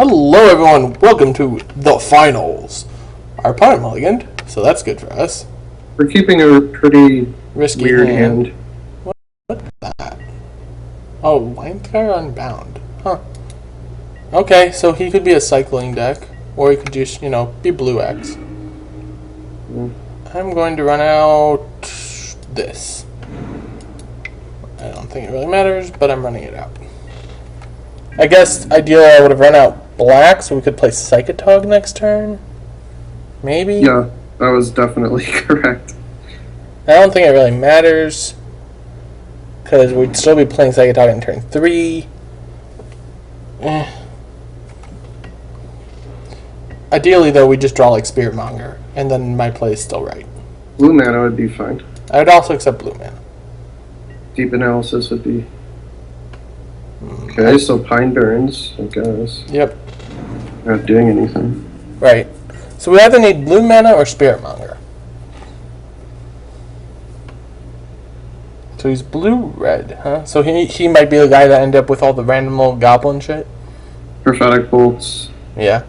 Hello everyone, welcome to the finals. Our opponent mulliganed, so that's good for us. We're keeping a pretty Risky weird hand. What's that? Oh, Landscar Unbound. Huh. Okay, so he could be a cycling deck, or he could just, be blue X. I'm going to run out this. I don't think it really matters, but I'm running it out. I guess ideally I would have run out black so we could play Psychotog next turn. Maybe? Yeah, that was definitely correct. I don't think it really matters because we'd still be playing Psychotog in turn 3. Ideally, though, we just draw like Spiritmonger, and then my play is still right. Blue mana would be fine. I would also accept blue mana. Deep analysis would be... Okay, so Pine Burns, I guess. Yep. Not doing anything. Right. So we either need blue mana or Spiritmonger. So he's blue-red, huh? So he might be the guy that ended up with all the random little goblin shit? Prophetic Bolts. Yeah.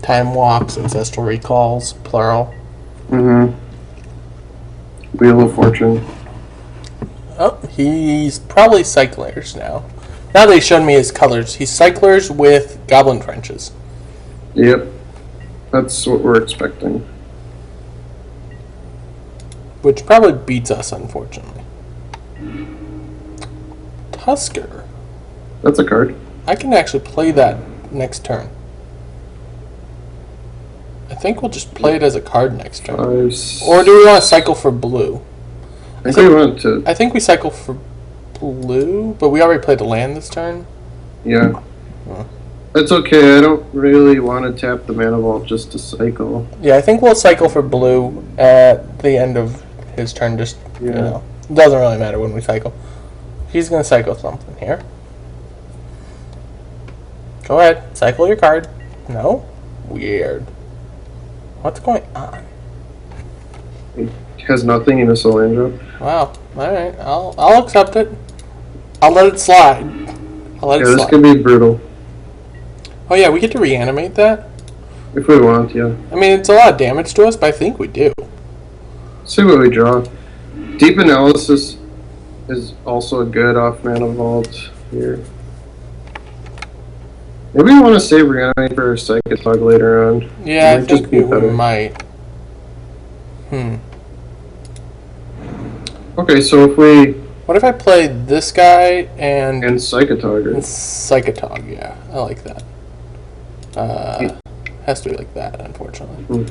Time Walks, Ancestral Recalls, plural. Wheel of Fortune. Oh, he's probably Cyclers now. Now that he showed me his colors, he's Cyclers with Goblin Trenches. Yep. That's what we're expecting. Which probably beats us, unfortunately. Tusker. That's a card. I can actually play that next turn. I think we'll just play it as a card next turn. Or do we want to cycle for blue? I think we want to... I think we cycle for blue, but we already played a land this turn. Yeah. That's okay. I don't really want to tap the mana vault just to cycle. Yeah, I think we'll cycle for blue at the end of his turn. Just, it doesn't really matter when we cycle. He's going to cycle something here. Go ahead. Cycle your card. No? Weird. What's going on? It has nothing in a Solandra. Wow. Alright. I'll accept it. I'll let it slide. This could be brutal. Oh yeah, we get to reanimate that? If we want, yeah. I mean, it's a lot of damage to us, but I think we do. See what we draw. Deep Analysis is also a good off-mana vault here. Maybe we want to save Reanimate for Psychotog later on. Yeah, I think we might. Okay, so if we... What if I play this guy and Psychotog? And Psychotog, yeah. I like that. Has to be like that, unfortunately.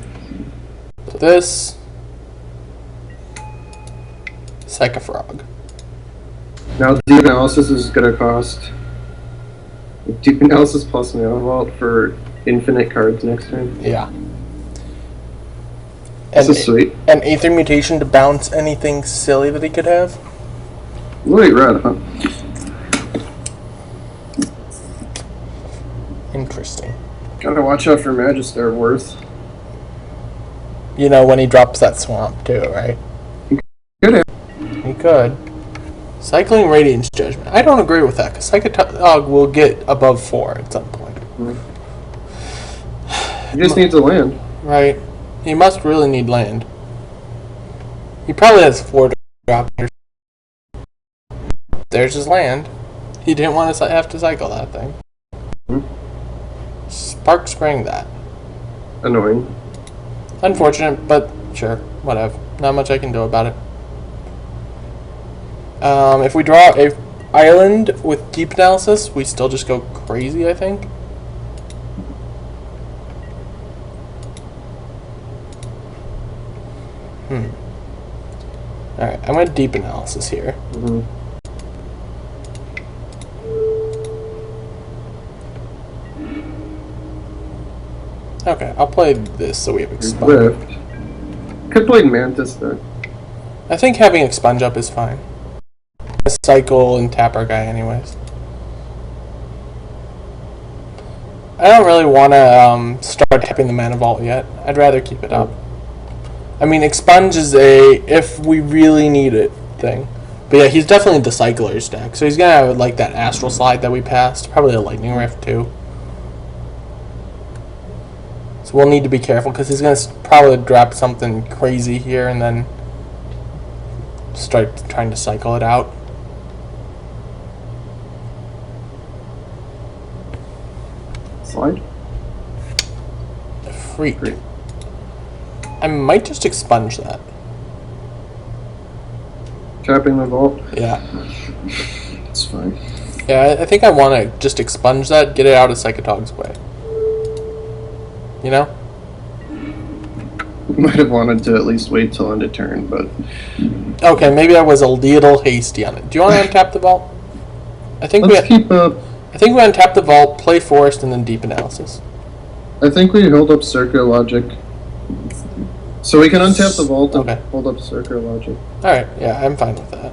So this... Psychofrog. Now Deep Analysis is going to cost... Deep Analysis plus Mana Vault for infinite cards next turn. Yeah. This is sweet. An Aether Mutation to bounce anything silly that he could have? Wait, red, huh? Interesting. Gotta watch out for Magister Worth. You know, when he drops that swamp, too, right? He could have. He could. Cycling Radiance Judgment. I don't agree with that, because Psychotog will get above 4 at some point. He just needs a land. Right. He must really need land. He probably has 4 to drop here. There's his land. He didn't want to have to cycle that thing. Spark Spring that. Annoying. Unfortunate, but sure, whatever. Not much I can do about it. If we draw a island with Deep Analysis, we still just go crazy, I think. Alright, I'm going to Deep Analysis here. Okay, I'll play this so we have Expunge. Could play Mantis then. I think having Expunge up is fine. Cycle and tap our guy anyways. I don't really want to start tapping the Mana Vault yet. I'd rather keep it up. I mean, Expunge is a if we really need it thing. But yeah, he's definitely the Cycler's deck. So he's going to have like that Astral Slide that we passed. Probably a Lightning Rift too. So we'll need to be careful because he's going to probably drop something crazy here and then start trying to cycle it out. Slide? Freak. I might just expunge that. Tapping the vault? Yeah. It's fine. Yeah, I think I want to just expunge that, get it out of Psychotog's way. You know? Might have wanted to at least wait till end of turn, but... Okay, maybe I was a little hasty on it. Do you want to untap the vault? I think Let's keep up. I think we untap the vault, play Forest, and then Deep Analysis. I think we hold up Circular Logic. So we can untap the vault and Okay. hold up Circular Logic. Alright, yeah, I'm fine with that.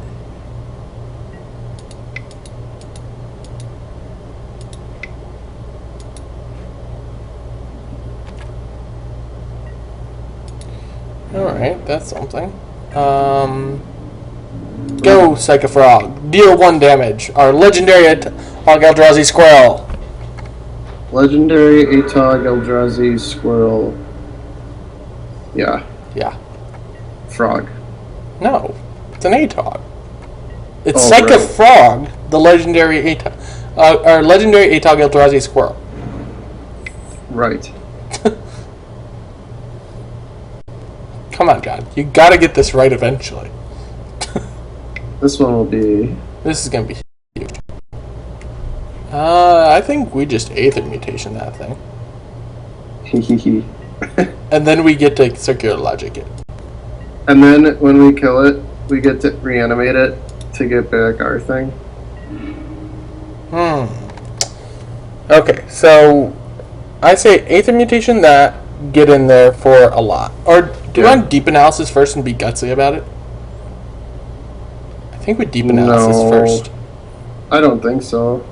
Alright, that's something. Go, Psycho Frog. Deal 1 damage. Our legendary Eldrazi Squirrel. Legendary Atog Eldrazi Squirrel. Yeah. Yeah. Frog. No, it's an Atog. It's Oh, Psycho right. Frog, the legendary Atog. Our legendary Atog Eldrazi Squirrel. Right. Come on, John. You gotta get this right eventually. This one will be... This is gonna be huge. I think we just Aether Mutation that thing. Hehehe. And then we get to Circular Logic it. And then when we kill it, we get to reanimate it to get back our thing. Okay, so I say Aether Mutation that, get in there for a lot. Or do you want Deep Analysis first and be gutsy about it? I think we Deep Analysis No. first. I don't think so.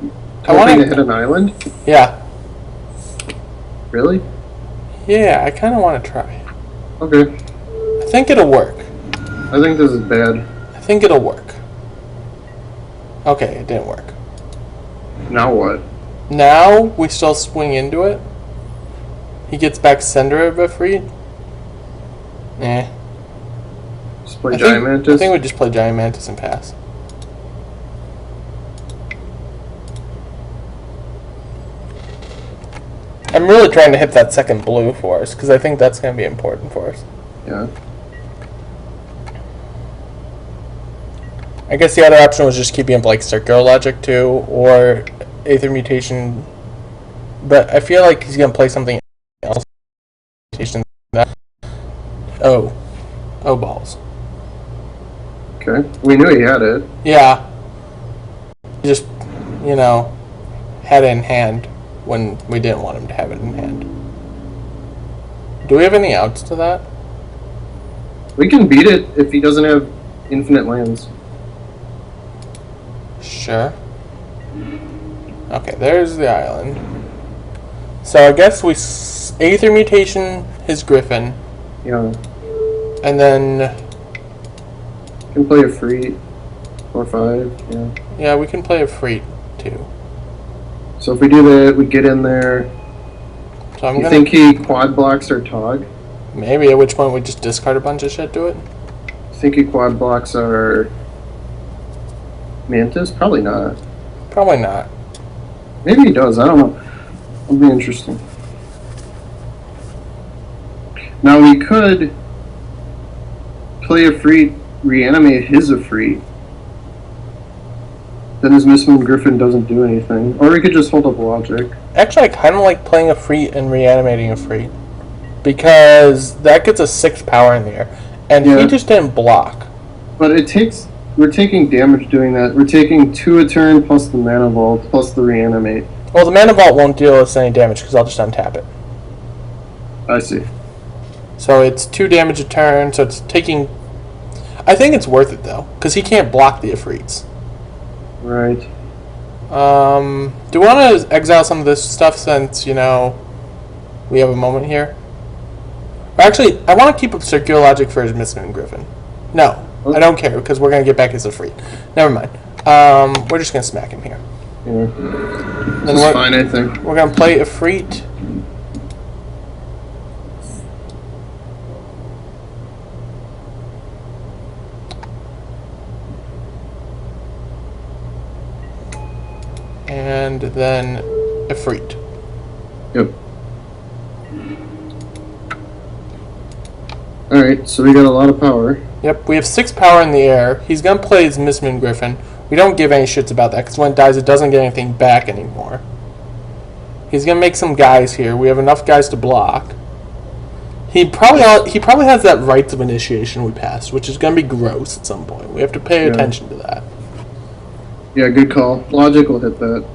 I wanna- Hoping to hit an island? Yeah. Really? Yeah, I kind of want to try. Okay. I think it'll work. I think this is bad. I think it'll work. Okay, it didn't work. Now what? Now we still swing into it. He gets back Sender of Ifrit. Just play Giant Mantis? I think we just play Giant Mantis and pass. I'm really trying to hit that second blue for us, because I think that's going to be important for us. Yeah. I guess the other option was just keeping up like Circular Logic too, or Aether Mutation. But I feel like he's going to play something else. Oh. Oh, balls. Okay. We knew he had it. Yeah. He just, you know, had it in hand when we didn't want him to have it in hand. Do we have any outs to that? We can beat it if he doesn't have infinite lands. Sure. Okay, there's the island. So I guess we Aether Mutation his Griffin, Yeah. and then Can play a free 4/5, yeah. yeah, we can play a Freet too. So if we do that, we get in there. So I'm You gonna think he quad blocks our Tog? maybe at which point we just discard a bunch of shit to it. Think he quad blocks our Mantis? Probably not. Probably not. Maybe he does, I don't know. It'll be interesting. Now we could play a free, reanimate his a free. Then his Mistmoon Griffin doesn't do anything. Or we could just hold up Logic. Actually, I kind of like playing a Freet and reanimating a Freet, because that gets us 6 power in the air, and Yeah. he just didn't block. But it takes... We're taking damage doing that. We're taking 2 a turn plus the Mana Vault plus the reanimate. Well, the Mana Vault won't deal us any damage because I'll just untap it. I see. So it's 2 damage a turn, so it's taking... I think it's worth it, though, because he can't block the Ifrits. Right. Do we want to exile some of this stuff since, you know, we have a moment here? Or actually, I want to keep up Circular Logic for his Mistmoon Griffin. No. Oh. I don't care because we're gonna get back as a free. Never mind. We're just gonna smack him here. Yeah. Then This is fine, I think. We're gonna play Efreet. And then Efreet. Yep. Alright, so we got a lot of power. Yep, we have 6 power in the air. He's gonna play his Miss Moon Griffin. We don't give any shits about that because when it dies, it doesn't get anything back anymore. He's gonna make some guys here. We have enough guys to block. He probably has that rites of initiation we passed, which is gonna be gross at some point. We have to pay attention to that. Yeah, good call. Logic will hit that.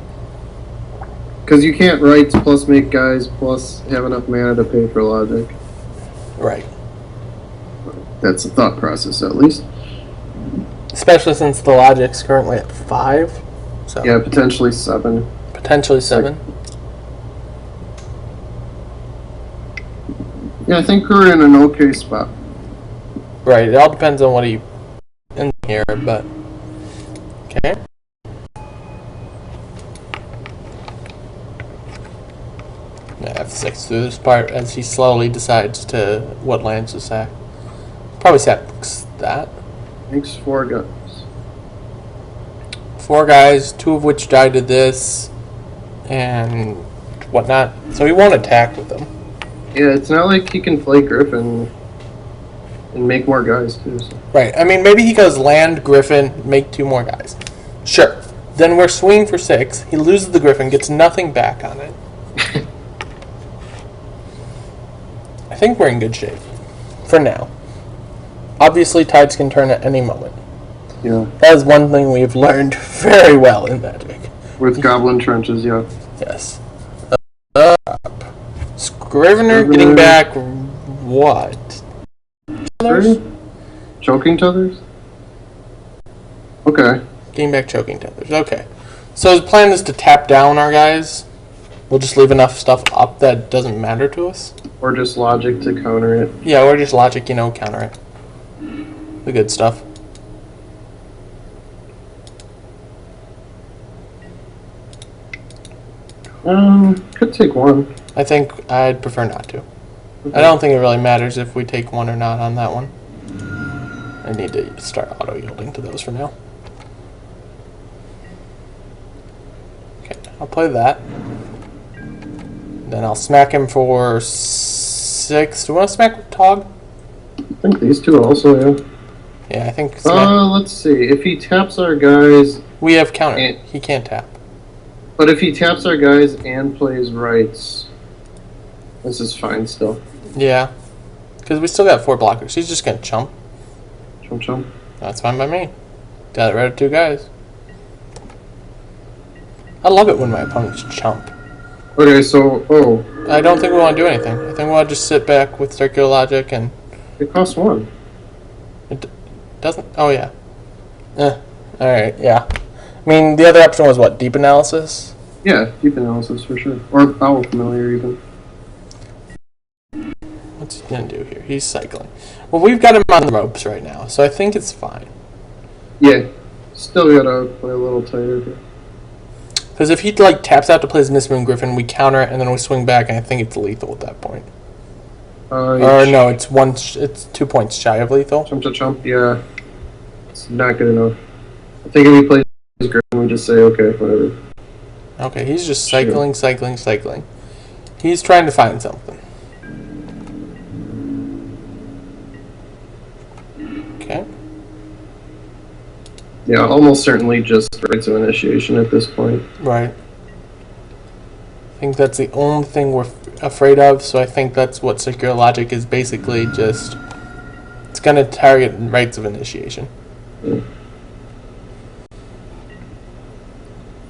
Because you can't rights plus make guys plus have enough mana to pay for logic. Right. That's the thought process, at least. Especially since the logic's currently at 5. So Yeah, potentially 7. potentially 7. Yeah, I think we're in an okay spot. Right. It all depends on what he in here, but okay. F6 through this part as he slowly decides to what lands to sack. Probably sacks that. Thanks, 4 guns. 4 guys, 2 of which died to this and whatnot. So he won't attack with them. Yeah, it's not like he can play Griffin and make more guys, too. So. Right. I mean, maybe he goes land, Griffin, make 2 more guys. Sure. Then we're swinging for 6. He loses the Griffin, gets nothing back on it. I think we're in good shape. For now. Obviously, tides can turn at any moment. Yeah. That is one thing we've learned very well in Magic. With Goblin Trenches, yeah. Yes. Scrivener getting back what? Tethers? Choking Tethers? Okay. Getting back choking tethers. Okay. So his plan is to tap down our guys. We'll just leave enough stuff up that doesn't matter to us. Or just logic to counter it. Yeah, or just logic, counter it. The good stuff. Could take 1. I think I'd prefer not to. I don't think it really matters if we take 1 or not on that one. I need to start auto-yielding to those for now. Okay, I'll play that. Then I'll smack him for 6. Do you want to smack with Tog? I think these 2 also, yeah. Yeah, I think Let's see. If he taps our guys... we have counter. He can't tap. But if he taps our guys and plays rights, this is fine still. Yeah. Because we still got 4 blockers. He's just going to chump. Chump chump. That's fine by me. Got it right at 2 guys. I love it when my opponents chump. Okay, so... Oh. I don't think we want to do anything. I think we want to just sit back with circular logic and... It costs 1. It doesn't... Oh, yeah. Alright, yeah. I mean, the other option was what? Deep analysis? Yeah, deep analysis for sure. Or Owl Familiar even. What's he going to do here? He's cycling. Well, we've got him on the ropes right now, so I think it's fine. Yeah. Still gotta play a little tighter here. Because if he like taps out to play his Miss Moon Griffin, we counter it and then we swing back, and I think it's lethal at that point. Or no, it's it's 2 points shy of lethal. Chump to chump, yeah. It's not good enough. I think if he plays his Griffin, we just say okay, whatever. Okay, he's just cycling, cycling. He's trying to find something. Okay. Yeah, almost certainly just rites of initiation at this point. Right. I think that's the only thing we're afraid of, so I think that's what Secure Logic is basically just... It's going to target rites of initiation. Yeah.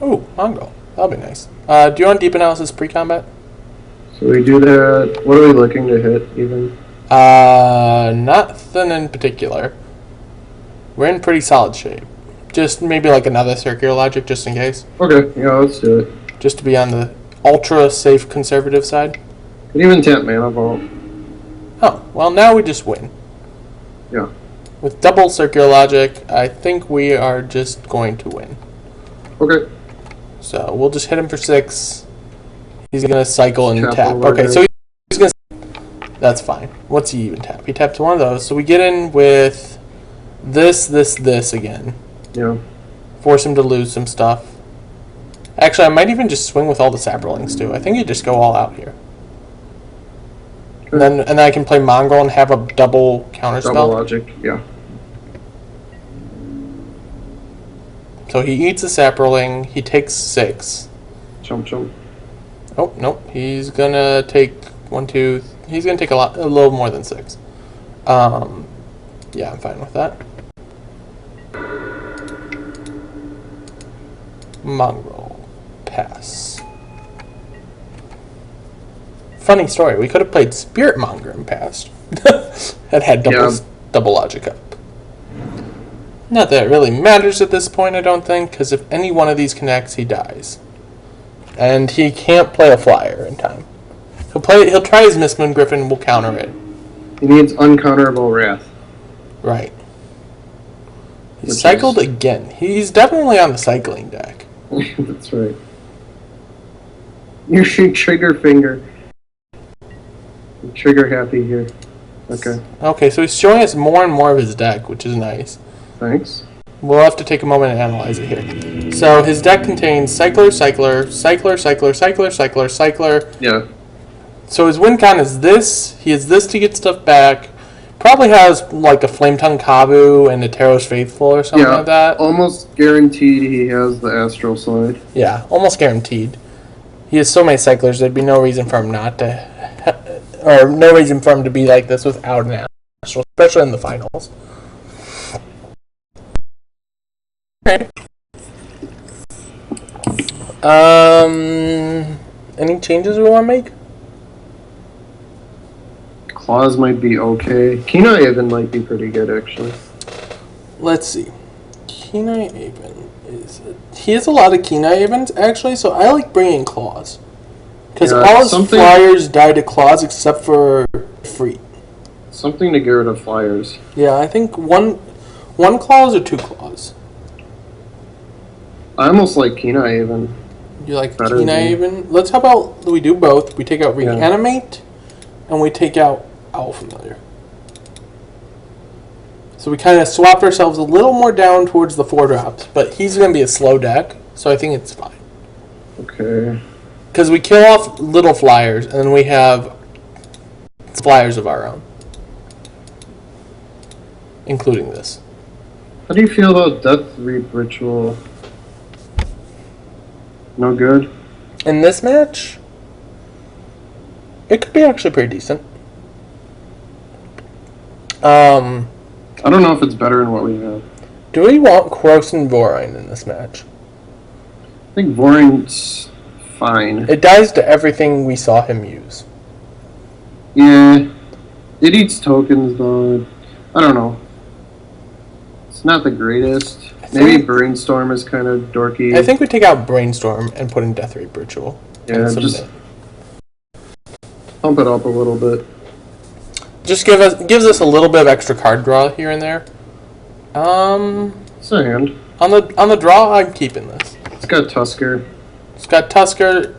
Ooh, Mongo. That'll be nice. Do you want Deep Analysis pre-combat? So we do that. What are we looking to hit, even? Nothing in particular. We're in pretty solid shape. Just maybe like another Circular Logic, just in case. Okay, yeah, let's do it. Just to be on the ultra-safe conservative side. Could even tap Mana Vault. Oh, well now we just win. Yeah. With double circular logic, I think we are just going to win. Okay. So we'll just hit him for 6. He's gonna cycle and tap. over Okay, here. so he's gonna. That's fine. What's he even tap? He taps one of those. So we get in with this again. Yeah. Force him to lose some stuff. Actually, I might even just swing with all the saprolings too. I think you just go all out here. Okay. And then I can play Mongrel and have a double counter Double spell. logic, yeah. So he eats a saproling. He takes 6. Chump chump. Oh nope. He's gonna take 1, 2. He's gonna take a little more than 6. Yeah, I'm fine with that. Mongrel. Pass. Funny story. We could have played Spirit Monger and passed. That had double logic up. Not that it really matters at this point, I don't think, because if any one of these connects, he dies. And he can't play a flyer in time. He'll try his Miss Moon Griffin, we'll counter it. He needs uncounterable wrath. Right. He cycled again. He's definitely on the cycling deck. That's right. You should trigger finger. Trigger happy here. Okay. Okay, so he's showing us more and more of his deck, which is nice. Thanks. We'll have to take a moment and analyze it here. So his deck contains Cycler, Cycler, Cycler, Cycler, Cycler, Cycler, Cycler. Yeah. So his win con is this. He has this to get stuff back. Probably has like a Flame Tongue Kabu and a Taros Faithful or something like that. Almost guaranteed he has the Astral Slide. Yeah, almost guaranteed. He has so many Cyclers, there'd be no reason for him not to... or no reason for him to be like this without an Astral, especially in the finals. Okay. Any changes we want to make? Claws might be okay. Kenai even might be pretty good, actually. Let's see. Kenai Aven is... He has a lot of Kenai Avens, actually, so I like bringing Claws. Because all his flyers die to Claws except for Free. Something to get rid of flyers. Yeah, I think one Claws or 2 Claws. I almost like Kenai even. You like Kenai even? Let's, how about we do both? We take out Reanimate, and we take out Owl Familiar. So we kind of swapped ourselves a little more down towards the 4 drops, but he's going to be a slow deck, so I think it's fine. Okay. Because we kill off little flyers, and then we have flyers of our own. Including this. How do you feel about Death Reap Ritual? No good? In this match, it could be actually pretty decent. I don't know if it's better than what we have. Do we want Krosan Vorine in this match? I think Vorine's fine. It dies to everything we saw him use. Yeah. It eats tokens, though. I don't know. It's not the greatest. Maybe Brainstorm is kind of dorky. I think we take out Brainstorm and put in Death Reap Ritual. Yeah, just pump it up a little bit. Just gives us a little bit of extra card draw here and there. It's a hand. On the draw, I'm keeping this. It's got Tusker. It's got Tusker.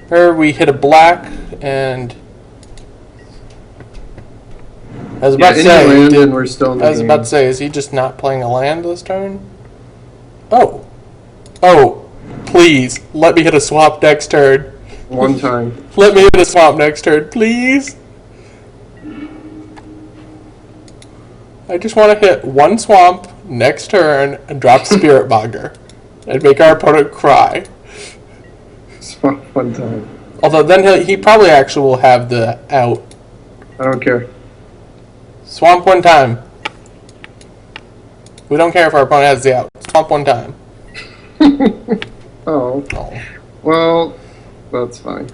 We hit a black, and I was about to say, we're still in the game. about to say, is he just not playing a land this turn? Oh, please let me hit a swamp next turn. One time. Let me hit a swamp next turn, please. I just want to hit one swamp next turn and drop Spirit Monger and make our opponent cry. Swamp one time. Although then he probably actually will have the out. I don't care. Swamp one time. We don't care if our opponent has the out. Swamp one time. Oh. Well, that's fine.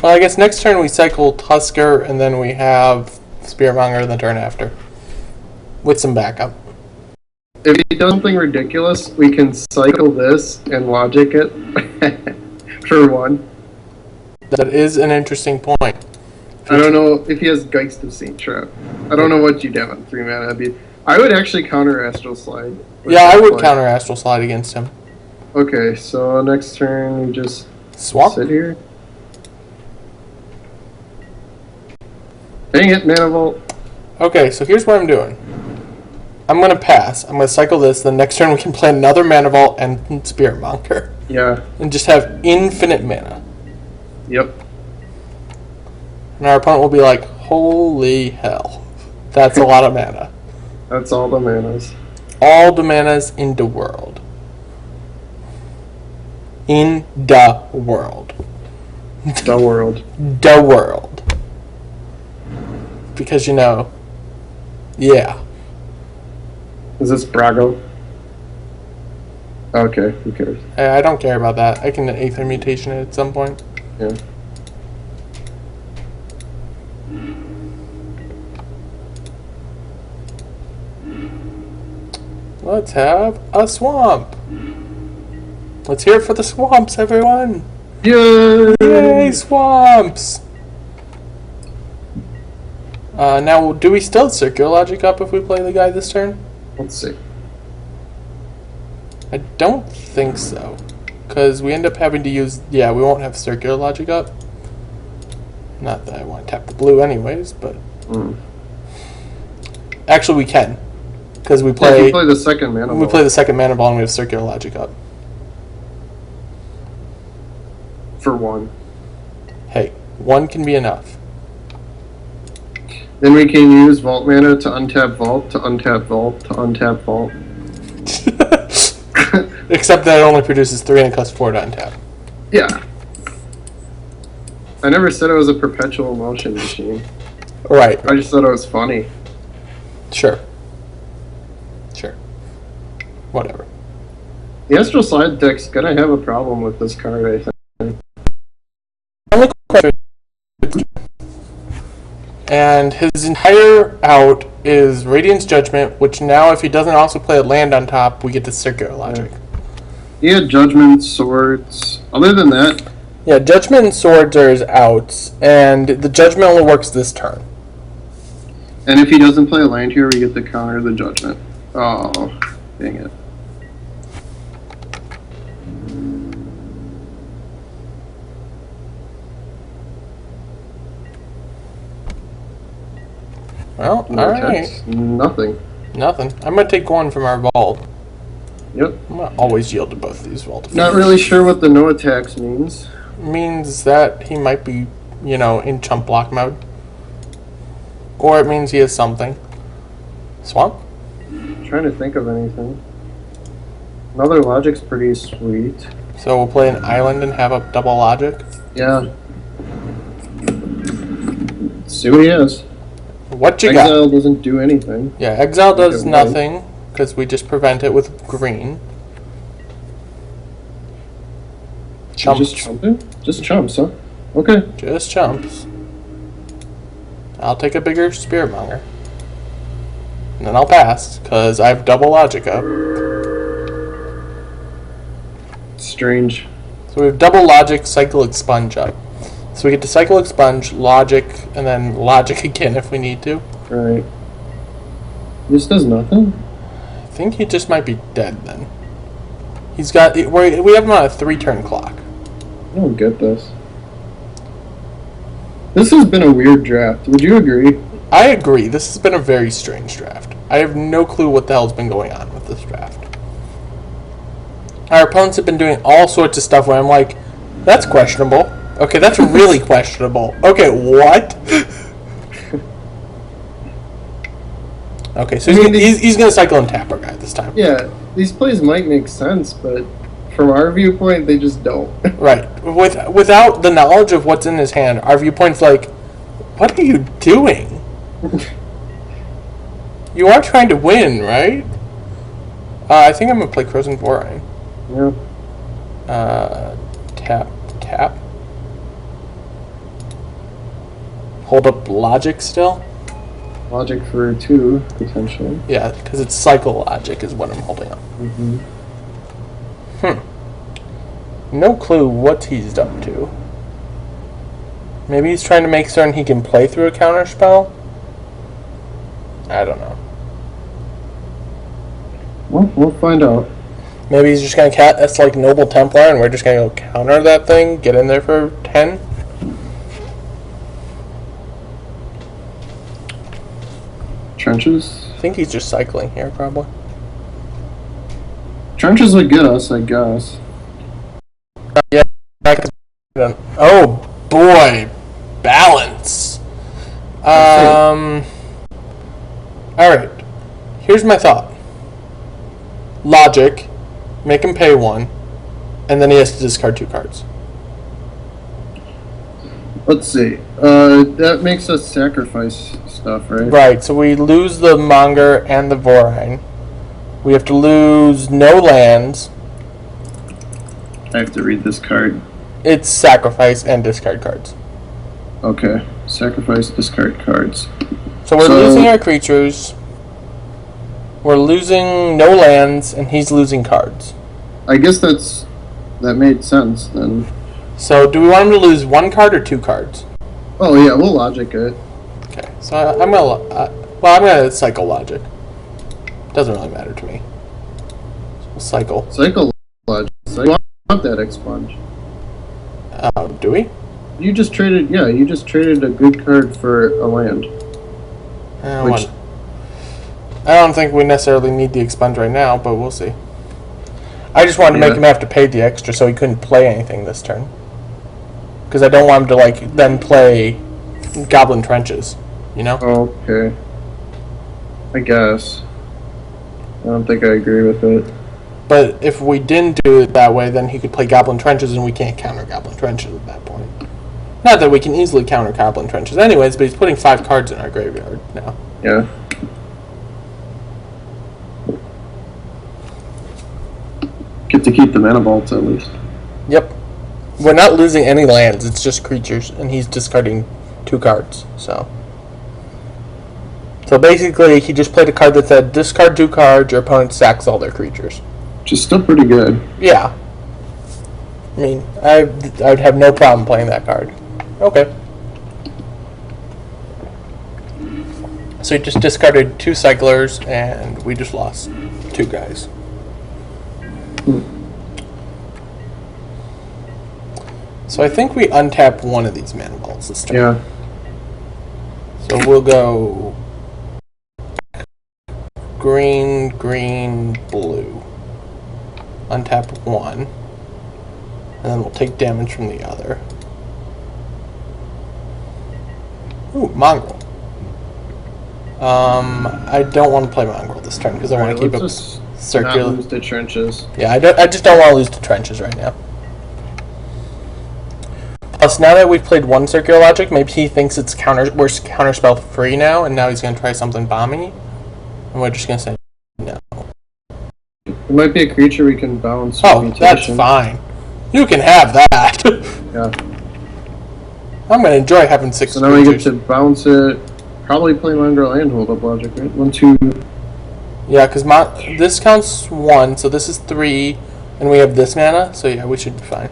Well, I guess next turn we cycle Tusker, and then we have Spiritmonger the turn after. With some backup. If he does something ridiculous, we can cycle this and logic it for 1. That is an interesting point. I don't know if he has Geist of Saint Trap. I don't know what you'd have on 3 mana. I would actually counter Astral Slide. Yeah, I would counter Astral Slide against him. Okay, so next turn we just swamp. Sit here. Dang it, Mana Vault. Okay, so here's what I'm doing. I'm going to pass. I'm going to cycle this. The next turn we can play another Mana Vault and Spirit Monger. Yeah. And just have infinite mana. Yep. And our opponent will be like, holy hell. That's a lot of mana. That's all the manas. All the manas in the world. In the world. The world. The world. Because, yeah. Is this Brago? Okay, who cares? I don't care about that. I can Aether Mutation it at some point. Yeah. Let's have a swamp. Let's hear it for the swamps, everyone. Yay! Yay, swamps! Now, do we still Circular Logic up if we play the guy this turn? Let's see. I don't think so. Because we end up having to use... Yeah, we won't have Circular Logic up. Not that I want to tap the blue anyways, but... Actually, we can. Because we play... Yeah, we play the second Mana Ball. We play the second Mana Ball and we have Circular Logic up. For 1. Hey, 1 can be enough. Then we can use Vault Mana to untap Vault, to untap Vault, to untap Vault. Except that it only produces 3 and it costs 4 to untap. Yeah. I never said it was a perpetual motion machine. Right. I just thought it was funny. Sure. Sure. Whatever. The Astral Slide deck's gonna have a problem with this card, I think. And his entire out is Radiant's Judgment, which now if he doesn't also play a land on top, we get to Circular Logic. Yeah. He had Judgment, Swords. Other than that... Yeah, Judgment and Swords are his outs, and the Judgment only works this turn. And if he doesn't play a land here, we get to counter the Judgment. Oh, dang it. Well, No alright. text, nothing. Nothing. I'm going to take 1 from our vault. Yep. I'm going to always yield to both of these vault. Not really sure what the no attacks means. Means that he might be, in chump block mode. Or it means he has something. Swamp? Trying to think of anything. Another Logic's pretty sweet. So we'll play an island and have a double Logic? Yeah. Let's see what he has. What you Exile got? doesn't do anything. Yeah, Exile does Okay, nothing, because we just prevent it with green. Chumps. Just chumping? Just chumps, huh? Okay. Just chumps. I'll take a bigger Spirit Monger. And then I'll pass, because I have double Logic up. Strange. So we have double Logic, Cycle Expunge up. So we get to Cycle Expunge, Logic, and then Logic again if we need to. Right. This does nothing? I think he just might be dead then. He's got... We have him on a 3-turn clock. I don't get this. This has been a weird draft. Would you agree? I agree. This has been a very strange draft. I have no clue what the hell's been going on with this draft. Our opponents have been doing all sorts of stuff where I'm like, that's questionable. Okay, that's really questionable. Okay, what? Okay, so he's going to cycle and tap our guy this time. Yeah, these plays might make sense, but from our viewpoint, they just don't. Right. Without the knowledge of what's in his hand, our viewpoint's like, what are you doing? You are trying to win, right? I think I'm going to play Frozen Foreign. Yeah. Tap. Hold up Logic still? Logic for 2, potentially. Yeah, because it's Cycle Logic is what I'm holding up. No clue what he's up to. Maybe he's trying to make certain he can play through a counter spell? I don't know. Well, we'll find out. Maybe he's just going to cast like Noble Templar and we're just going to go counter that thing, get in there for 10? Trenches? I think he's just cycling here, probably. Trenches would get us, I guess. Yeah. Oh, boy. Balance. Alright. Here's my thought. Logic. Make him pay 1. And then he has to discard 2 cards. Let's see. That makes us sacrifice stuff, right? Right, so we lose the Monger and the Vorine. We have to lose no lands. I have to read this card. It's sacrifice and discard cards. Okay. Sacrifice, discard cards. So we're losing our creatures. We're losing no lands, and he's losing cards. I guess that made sense then. So do we want him to lose 1 card or 2 cards? Oh yeah, we'll logic it. Okay, so I'm gonna cycle logic. Doesn't really matter to me. So we'll cycle. Cycle logic. You want that expunge. Do we? You just traded a good card for a land. I don't think we necessarily need the expunge right now, but we'll see. I just wanted to make him have to pay the extra so he couldn't play anything this turn. Because I don't want him to like then play Goblin Trenches, you know? Okay. I guess. I don't think I agree with it. But if we didn't do it that way, then he could play Goblin Trenches and we can't counter Goblin Trenches at that point. Not that we can easily counter Goblin Trenches anyways, but he's putting 5 cards in our graveyard now. Yeah. Get to keep the mana bolts at least. Yep. We're not losing any lands, it's just creatures, and he's discarding 2 cards, so. So basically, he just played a card that said, discard 2 cards, your opponent sacks all their creatures. Which is still pretty good. Yeah. I mean, I'd have no problem playing that card. Okay. So he just discarded 2 cyclers, and we just lost 2 guys. So I think we untap one of these mana balls this turn. Yeah. So we'll go green, green, blue. Untap 1. And then we'll take damage from the other. Ooh, Mongrel. I don't want to play Mongrel this turn because I want to keep it circular. Not lose the trenches. Yeah, I just don't want to lose to trenches right now. Plus, now that we've played 1 circular logic, maybe he thinks it's we're counterspell free now, and now he's going to try something bomby, and we're just going to say no. It might be a creature we can bounce. Oh, mutation. that's fine. You can have that. Yeah. I'm going to enjoy having 6 So now creatures. we get to bounce it. Probably play Mongrel and hold up logic, right? 1, 2. Yeah, because this counts 1, so this is 3, and we have this mana, so yeah, we should be fine.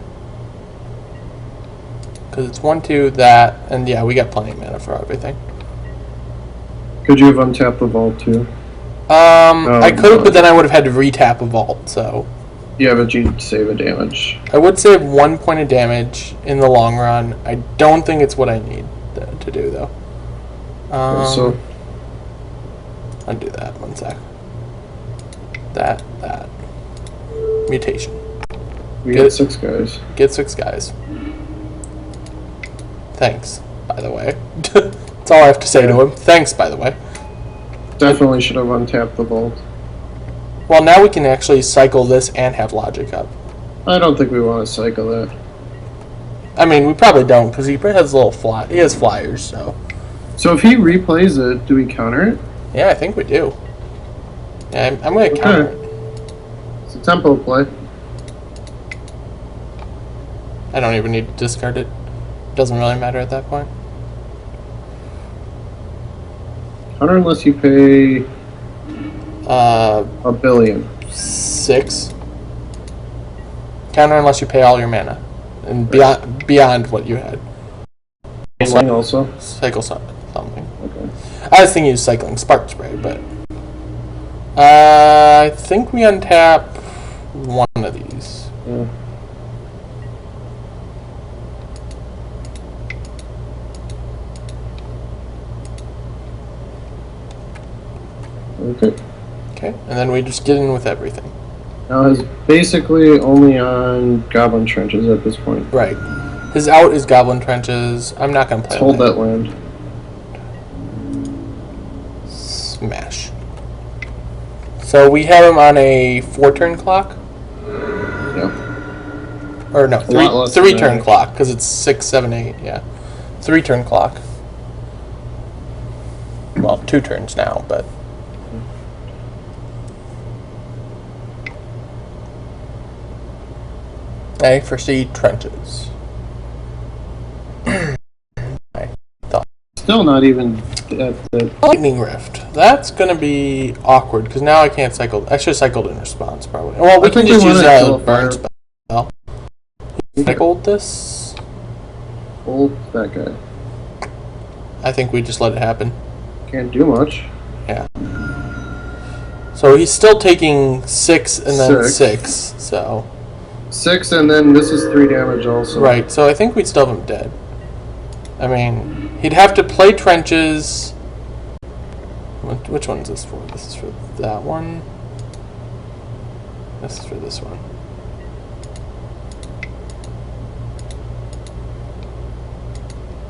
Because it's 1, 2, that, and yeah, we got plenty of mana for everything. Could you have untapped the vault too? I could have, but then I would have had to retap a vault, so. Yeah, but you'd save a damage. I would save 1 point of damage in the long run. I don't think it's what I need to do, though. So Undo that, 1 sec. That. Mutation. we get 6 guys. Get 6 guys. Thanks, by the way. That's all I have to say to him. Thanks, by the way. Definitely should have untapped the vault. Well, now we can actually cycle this and have logic up. I don't think we want to cycle that. I mean, we probably don't, because he has he has flyers, so. So if he replays it, do we counter it? Yeah, I think we do. Yeah, I'm going to counter it. It's a tempo play. I don't even need to discard it. Doesn't really matter at that point. Counter unless you pay $1 billion. 6. Counter unless you pay all your mana. And beyond what you had. Cycling also? Cycle something. Okay. I was thinking of cycling spark spray, but I think we untap one of these. Yeah. Okay. Okay, and then we just get in with everything. Now he's basically only on Goblin Trenches at this point. Right. His out is Goblin Trenches. I'm not going to play Hold that land. Smash. So we have him on a 4-turn clock? Yeah. Or no, lot less than 3-turn that. clock, because it's 6, 7, 8, yeah. 3-turn clock. Well, 2 turns now, but... I foresee trenches. Still not even at the... Lightning Rift. That's going to be awkward, because now I can't cycle. I should have cycled in response, probably. Well, we can just use a burn spell. Cycled this? Hold that guy. I think we just let it happen. Can't do much. Yeah. So he's still taking 6 and then 6, so... 6, and then this is 3 damage also. Right, so I think we'd still have him dead. I mean, he'd have to play trenches. Which one is this for? This is for that one. This is for this one.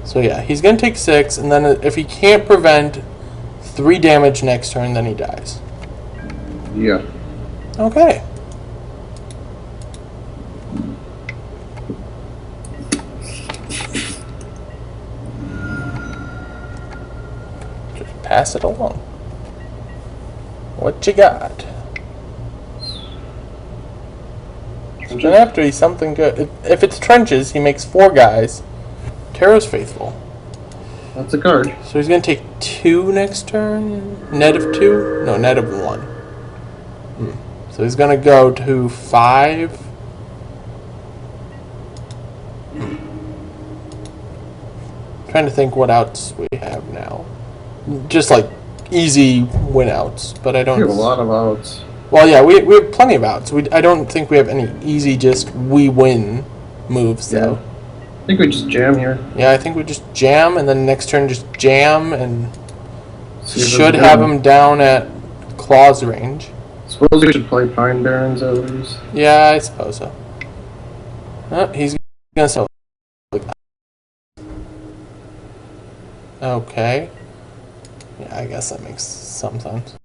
So yeah, he's going to take 6, and then if he can't prevent 3 damage next turn, then he dies. Yeah. Okay. Just pass it along. What you got? It's gonna have to be something good. If it's trenches, he makes 4 guys. Terror's Faithful. That's a card. So he's gonna take 2 next turn? Net of 2? No, net of 1. So he's gonna go to 5. Trying to think what outs we have now. Just like easy win outs, but I don't. We have a lot of outs. Well, yeah, we have plenty of outs. I don't think we have any easy just we win moves though. I think we just jam here. Yeah, I think we just jam, and then next turn just jam, and should them have down. him down at claws range. Suppose we should play Pine Barrens at least. Yeah, I suppose so. He's gonna sell. Okay. Yeah, I guess that makes some sense.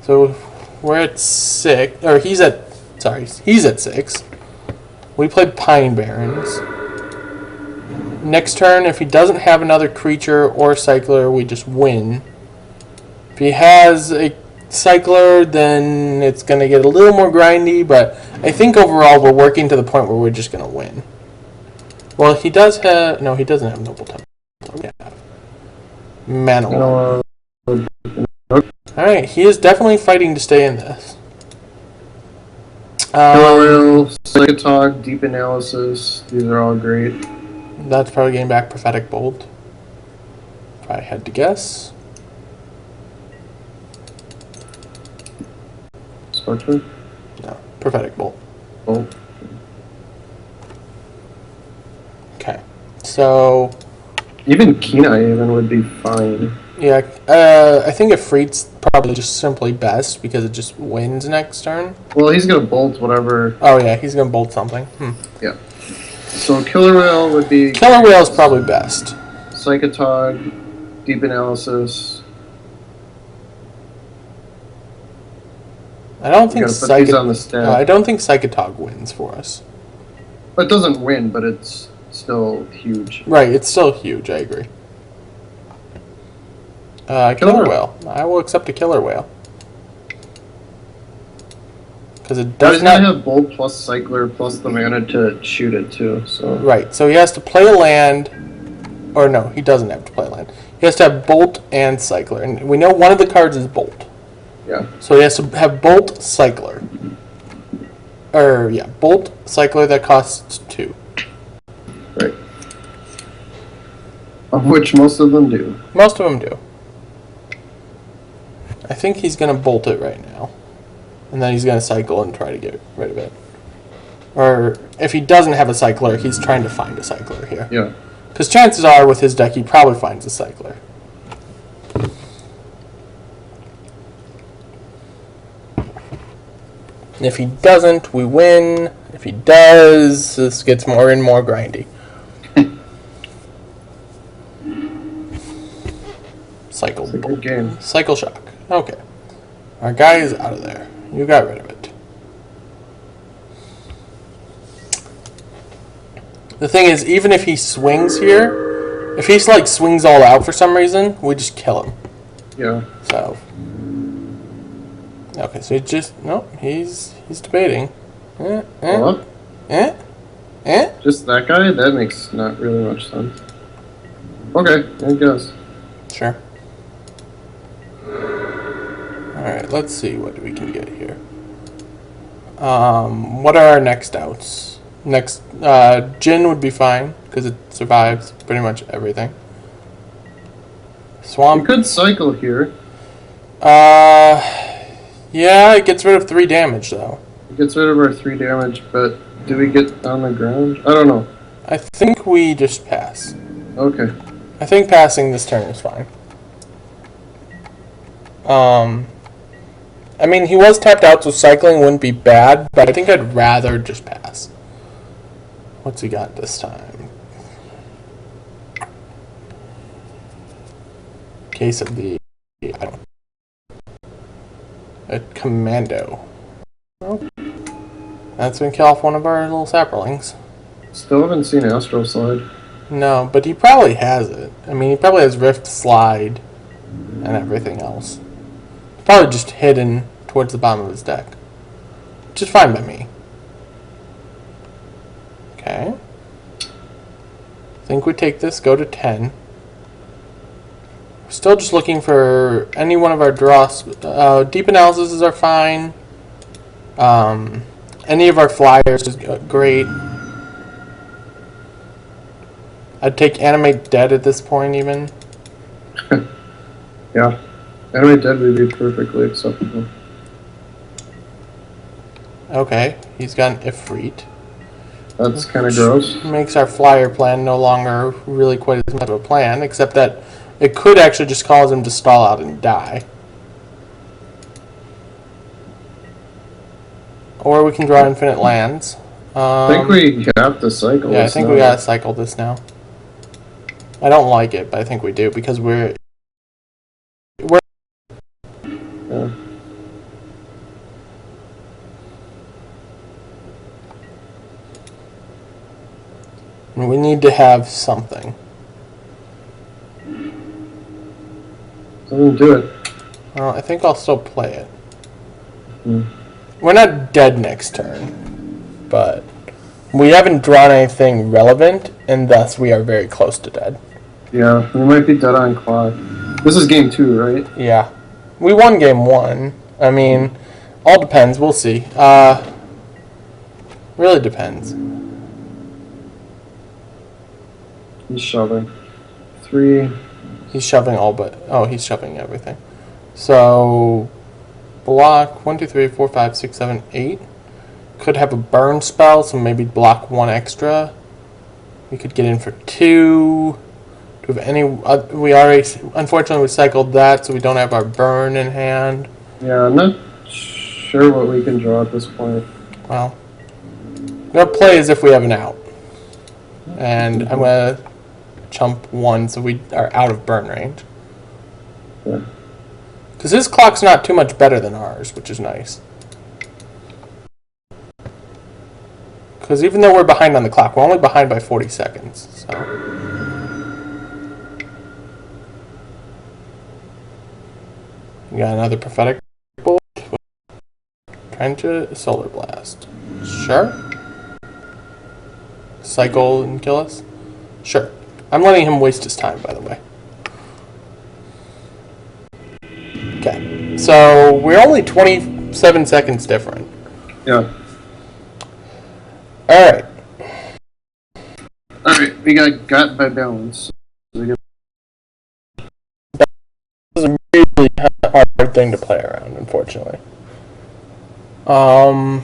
So we're at 6, or he's at 6. We played Pine Barrens. Next turn, if he doesn't have another creature or cycler, we just win. If he has a cycler, then it's going to get a little more grindy, but I think overall we're working to the point where we're just going to win. Well, he does have... No, he doesn't have Noble Temple. Yeah. Manowar. Alright, he is definitely fighting to stay in this. Killer Psychotalk, Deep Analysis. These are all great. That's probably getting back Prophetic Bolt. If I had to guess. Sparkler? No, Prophetic Bolt. Oh. Okay, so... Even Kenai even would be fine. Yeah, I think Ifrit's probably just simply best because it just wins next turn. Well, he's gonna bolt whatever. Oh yeah, he's gonna bolt something. Yeah. So Killer Whale would be Killer Whale is probably best. Psychotog, Deep Analysis. I don't think Put these on the stack. I don't think Psychotog wins for us. It doesn't win, but it's still huge. Right, it's still huge. I agree. Killer Whale. I will accept a Killer Whale. Because it does He's not gonna have Bolt plus Cycler plus the mana to shoot it too. So right. So he has to play a land, or no, he doesn't have to play a land. He has to have Bolt and Cycler, and we know one of the cards is Bolt. yeah. So he has to have Bolt Cycler. Bolt Cycler that costs 2. Right. Of which most of them do. Most of them do. I think he's going to bolt it right now. And then he's going to cycle and try to get rid of it. Or if he doesn't have a cycler, he's trying to find a cycler here. Yeah. Because chances are with his deck, he probably finds a cycler. And if he doesn't, we win. If he does, this gets more and more grindy. Cycle. It's a good game. Cycle shock. Okay. Our guy is out of there. You got rid of it. The thing is, even if he swings here, if he's like swings all out for some reason, we just kill him. Yeah. So. Okay, so he just he's debating. What? Just that guy? That makes not really much sense. Okay, I guess. Sure. Alright, let's see what we can get here. What are our next outs? Next, Jin would be fine, because it survives pretty much everything. Swamp. We could cycle here. Yeah, it gets rid of 3 damage, though. It gets rid of our 3 damage, but do we get on the ground? I don't know. I think we just pass. Okay. I think passing this turn is fine. I mean, he was tapped out, so cycling wouldn't be bad, but I think I'd rather just pass. What's he got this time? Case of the... a commando. Oh. That's gonna kill off one of our little sapperlings. Still haven't seen Astro Slide. No, but he probably has it. I mean, he probably has Rift Slide and everything else. Probably just hidden towards the bottom of his deck. Which is fine by me. Okay. I think we take this, go to 10. We're still just looking for any one of our draws. Deep analyses are fine. Any of our flyers is great. I'd take Animate Dead at this point, even. Yeah. Animate Dead would be perfectly acceptable. Okay, he's got an Ifrit. That's kind of gross. Makes our flyer plan no longer really quite as much of a plan, except that it could actually just cause him to stall out and die. Or we can draw infinite lands. I think we have to cycle Yeah, I this think now. we gotta cycle this now. I don't like it, but I think we do, because we're... Yeah. We need to have something. Doesn't do it. Well, I think I'll still play it. Hmm. We're not dead next turn, but we haven't drawn anything relevant, and thus we are very close to dead. Yeah, we might be dead on clock. This is game 2, right? Yeah. We won game 1. I mean, all depends. We'll see. Really depends. He's shoving. 3. He's shoving all but... Oh, he's shoving everything. So, block 1, 2, 3, 4, 5, 6, 7, 8. Could have a burn spell, so maybe block 1 extra. We could get in for 2. Do we have any... we already... Unfortunately, we cycled that, so we don't have our burn in hand. Yeah, I'm not sure what we can draw at this point. Well, I'm going to play as if we have an out. And I'm going to chump 1 so we are out of burn range. Yeah. Because his clock's not too much better than ours, which is nice. Because even though we're behind on the clock, we're only behind by 40 seconds. So. We got another Prophetic Bolt. Trench Solar Blast. Sure. Cycle and kill us? Sure. I'm letting him waste his time, by the way. Okay. So, we're only 27 seconds different. Yeah. Alright. Alright, we got by balance. So we got thing to play around, unfortunately. I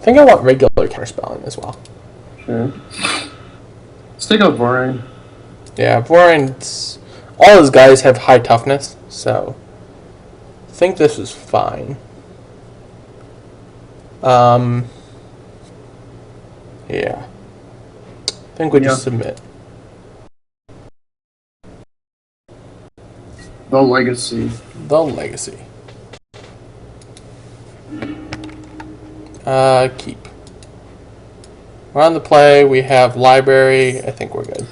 think I want regular counterspelling as well. Okay. Let's take out Vorine. Yeah, Vorine's... all his guys have high toughness, so... I think this is fine. Yeah. I think we just submit. The Legacy. The Legacy. Keep. We're on the play. We have library. I think we're good.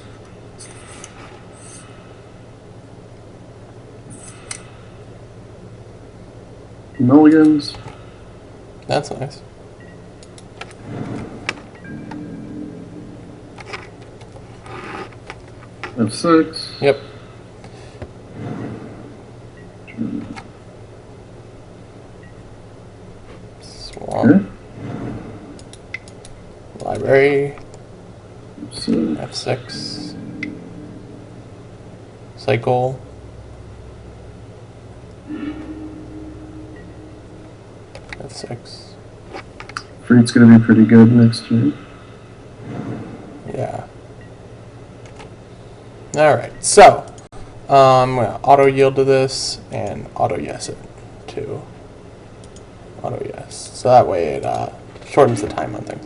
Mulligans. That's nice. F6. Yep. Swamp. Okay. Library. F6. F6. Cycle. F6. Freet's gonna be pretty good next turn. Yeah. Alright, so I'm gonna auto yield to this and auto yes it to auto yes. So that way it shortens the time on things.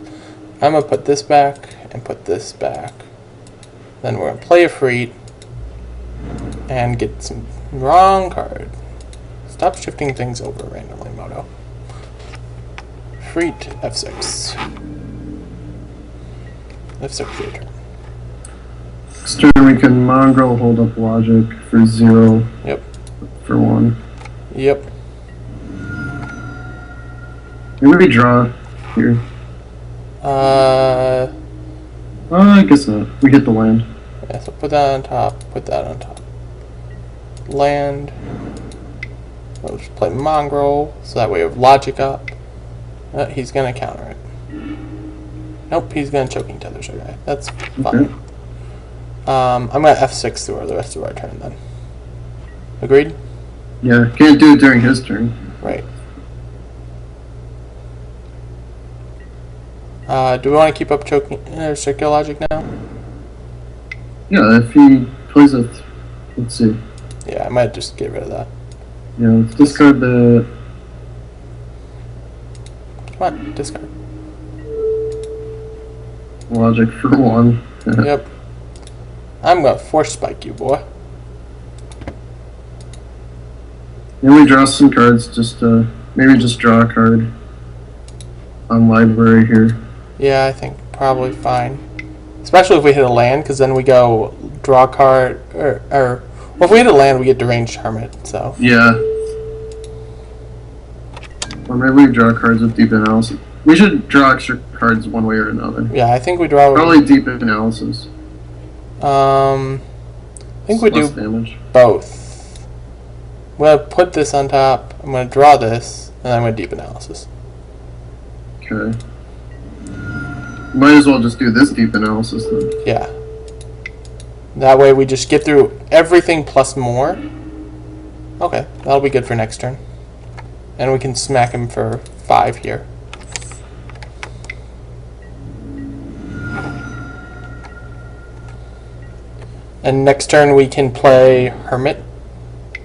I'm gonna put this back and put this back. Then we're gonna play a Freet and get some wrong card. Stop shifting things over randomly, Moto. Freet F6. F6 your turn. Next turn we can Mongrel hold up Logic for 0. Yep. For 1. Yep. Maybe we draw here. I guess not. We hit the land. Yeah, so put that on top, put that on top. Land. We'll just play Mongrel, so that way we have Logic up. He's gonna counter it. Nope, he's gonna Choking Tethers our guy. That's fine. Okay. I'm gonna F6 through the rest of our turn then. Agreed? Yeah, can't do it during his turn. Right. Do we want to keep up Choking Circular Logic now? Yeah, if he plays a... let's see. Yeah, I might just get rid of that. Yeah, let's discard the... Come on, discard. Logic for 1. Yep. I'm gonna Force Spike you, boy. Then we draw some cards, just maybe just draw a card on library here. Yeah, I think probably fine. Especially if we hit a land, because then we go draw a card, or well, if we hit a land, we get Deranged Hermit, so. Yeah. Or maybe we draw cards with deep analysis. We should draw extra cards one way or another. Yeah, I think we draw. Probably deep analysis. I think we do damage. both. I'm gonna put this on top. I'm gonna draw this, and I'm gonna deep analysis. Okay. Might as well just do this deep analysis then. Yeah. That way we just get through everything plus more. Okay, that'll be good for next turn. And we can smack him for 5 here. And next turn we can play Hermit.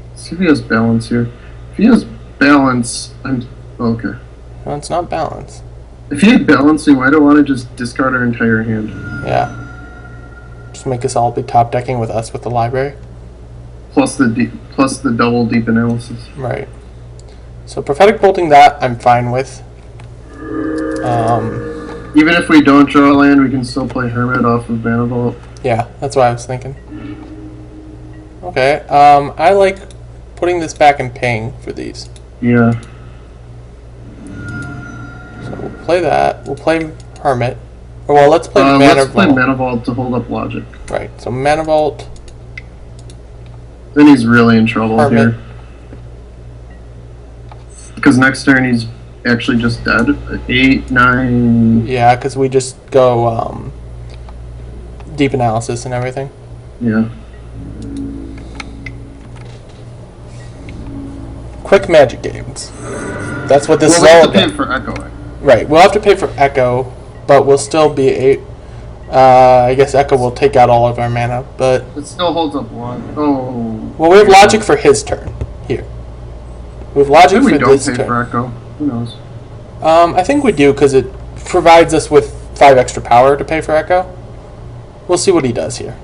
Let's see if he has balance here. If he has balance, I'm... okay. No, it's not balance. If he had balancing, why do I want to just discard our entire hand? Yeah. Just make us all be top decking with us with the library. Plus the double deep analysis. Right. So Prophetic Bolting that I'm fine with. Even if we don't draw a land, we can still play Hermit off of Mana Vault. Yeah, that's what I was thinking. Okay, I like putting this back and paying for these. Yeah. So we'll play that. We'll play Hermit. Or, well, let's play Mana Vault. Let's play Mana Vault to hold up Logic. Right, so Mana Vault. Then he's really in trouble Hermit. here. Because next turn he's actually just dead. 8, 9... Yeah, because we just go deep analysis and everything. Yeah. quick magic games. That's what this Well, is we all have to pay about. for Echo. Right, we'll have to pay for Echo, but we'll still be I guess Echo will take out all of our mana, but It still holds up one. Oh. well, we have logic for his turn here. We have logic Maybe we for don't this pay turn. for Echo. Who knows? I think we do because it provides us with 5 extra power to pay for Echo. We'll see what he does here.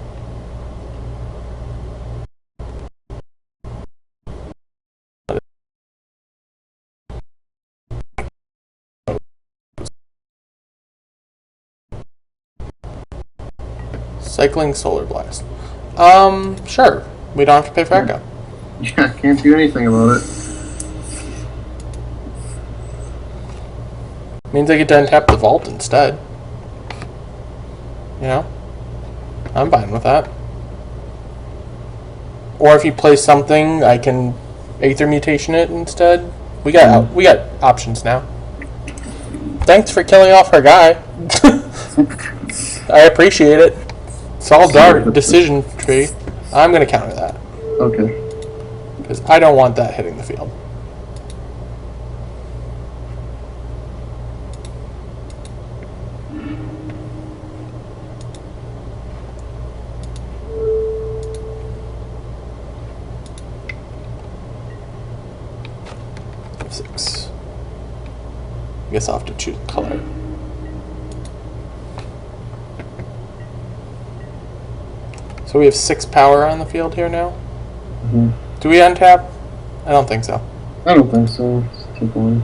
Cycling Solar Blast. Sure. We don't have to pay for Echo. Yeah, can't do anything about it. Means I get to untap the vault instead. You know? I'm fine with that. Or if you play something, I can Aether Mutation it instead. We got options now. Thanks for killing off our guy. I appreciate it. Solved our decision tree. I'm going to counter that. Okay. Because I don't want that hitting the field. Six. I guess I'll have to choose color. So we have 6 power on the field here now. Mm-hmm. Do we untap? I don't think so. I don't think so. Let's take one.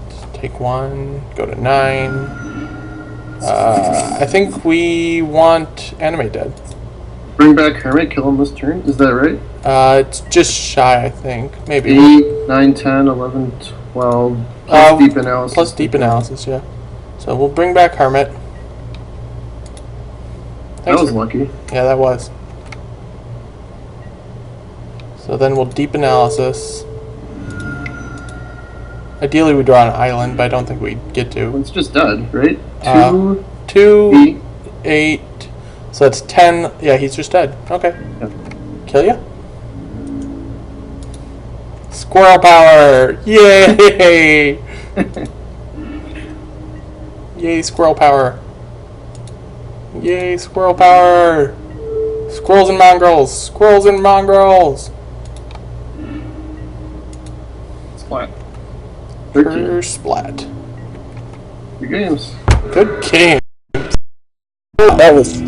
Just take 1. Go to 9. I think we want Animate Dead. Bring back Hermit, kill him this turn. Is that right? It's just shy, I think. Maybe. 8, 9, 10, 11, 12. Plus deep analysis. Plus deep analysis, yeah. So we'll bring back Hermit. That was lucky. Yeah, that was. So then we'll deep analysis. Ideally we draw an island, but I don't think we get to. Well, it's just dead, right? 2, 8. So that's 10. Yeah, he's just dead. Okay. Yep. Kill ya? Squirrel power! Yay! Yay, squirrel power. Yay, squirrel power! Squirrels and mongrels! Squirrels and mongrels! Splat. Splat. Good games. Good game. That was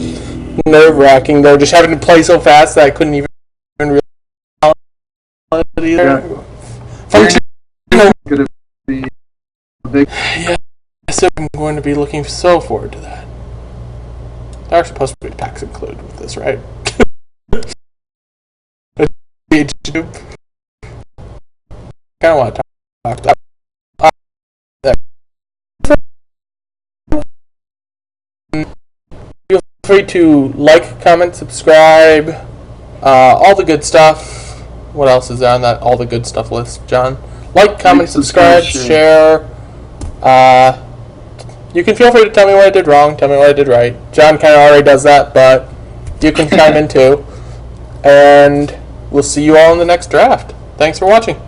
nerve-wracking though, just having to play so fast that I couldn't even really it either. Yeah. Gonna be big. Yeah, so I'm going to be looking so forward to that. There are supposed to be packs included with this, right? YouTube. I kind of want to talk about Feel free to like, comment, subscribe, all the good stuff. What else is there on that all the good stuff list, John? Like, comment, subscribe, share. You can feel free to tell me what I did wrong, tell me what I did right. John kind of already does that, but you can chime in too. And we'll see you all in the next draft. Thanks for watching.